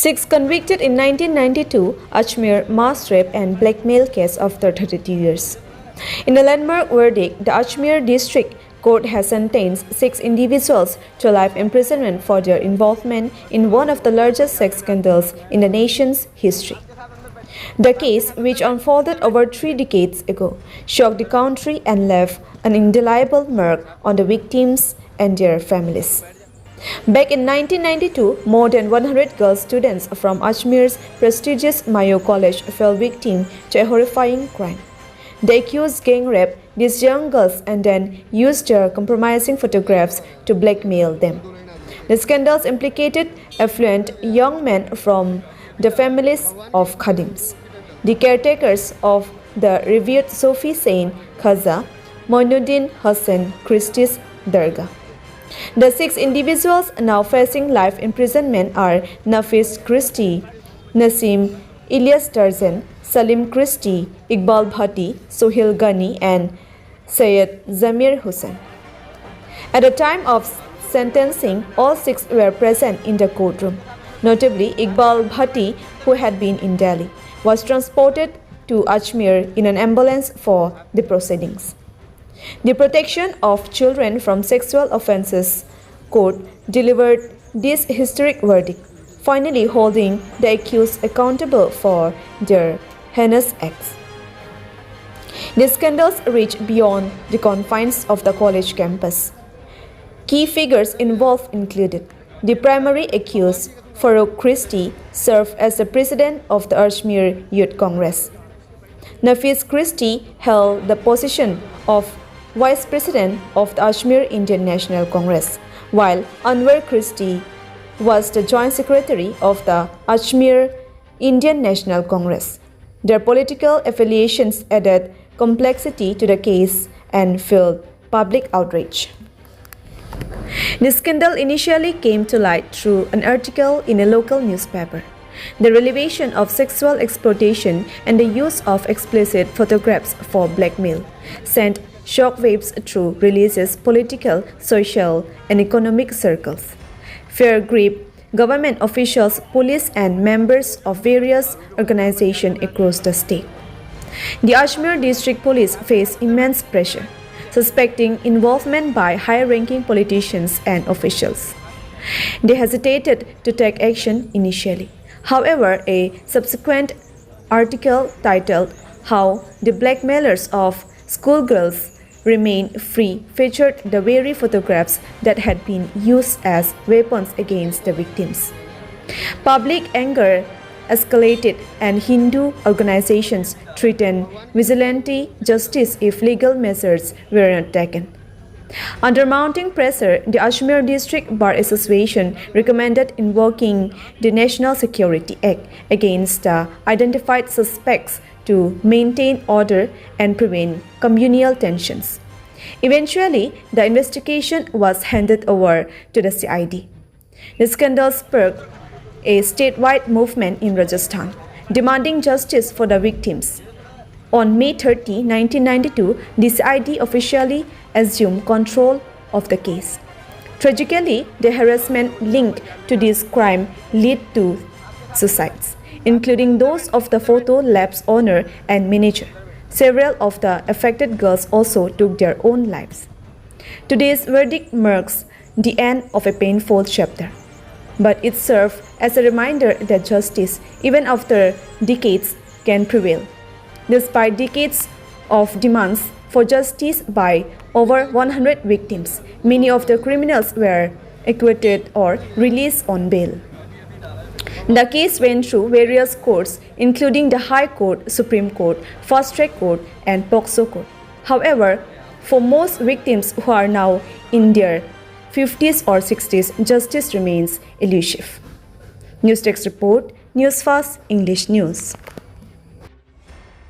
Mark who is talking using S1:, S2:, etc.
S1: Six convicted in 1992 Ajmer mass rape and blackmail case after 32 years. In a landmark verdict, the Ajmer District Court has sentenced 6 individuals to life imprisonment for their involvement in one of the largest sex scandals in the nation's history. The case, which unfolded over 3 decades ago, shocked the country and left an indelible mark on the victims and their families. Back in 1992, more than 100 girl students from Ajmer's prestigious Mayo College fell victim to a horrifying crime. The accused gang raped these young girls and then used their compromising photographs to blackmail them. The scandals implicated affluent young men from the families of Khadims, the caretakers of the revered Sufi saint Khwaja Moinuddin Hasan Chisti's dargah. The 6 individuals now facing life imprisonment are Nafis Chisti, Nasim Ilyas Tarzan, Salim Chisti, Iqbal Bhatti, Sohail Ghani, and Syed Zamir Hussain. At the time of sentencing, all 6 were present in the courtroom. Notably, Iqbal Bhatti, who had been in Delhi, was transported to Ajmer in an ambulance for the proceedings. The Protection of Children from Sexual Offences Court delivered this historic verdict, finally holding the accused accountable for their heinous acts. The scandals reached beyond the confines of the college campus. Key figures involved included the primary accused, Farouk Chisti, served as the president of the Ajmer Youth Congress. Nafis Chisti held the position of Vice President of the Ajmer Indian National Congress, while Anwar Chisti was the Joint Secretary of the Ajmer Indian National Congress. Their political affiliations added complexity to the case and fueled public outrage. The scandal initially came to light through an article in a local newspaper. The revelation of sexual exploitation and the use of explicit photographs for blackmail sent shockwaves through religious, political, social, and economic circles. Fear gripped government officials, police, and members of various organizations across the state. The Ajmer District Police faced immense pressure, suspecting involvement by high-ranking politicians and officials. They hesitated to take action initially. However, a subsequent article titled "How the Blackmailers of Schoolgirls Remain Free" featured the very photographs that had been used as weapons against the victims. Public anger escalated and Hindu organizations threatened vigilante justice if legal measures were not taken. Under mounting pressure, the Ajmer District Bar Association recommended invoking the National Security Act against the identified suspects to maintain order and prevent communal tensions. Eventually, the investigation was handed over to the CID. The scandal sparked a statewide movement in Rajasthan, demanding justice for the victims. On May 30, 1992, the CID officially assumed control of the case. Tragically, the harassment linked to this crime led to suicides, including those of the photo lab's owner and manager. Several of the affected girls also took their own lives. Today's verdict marks the end of a painful chapter, but it serves as a reminder that justice, even after decades, can prevail. Despite decades of demands for justice by over 100 victims, many of the criminals were acquitted or released on bail. The case went through various courts, including the High Court, Supreme Court, Fast Track Court, and POCSO Court. However, for most victims who are now in their 50s or 60s, justice remains elusive. News Text Report, News Fast, English News.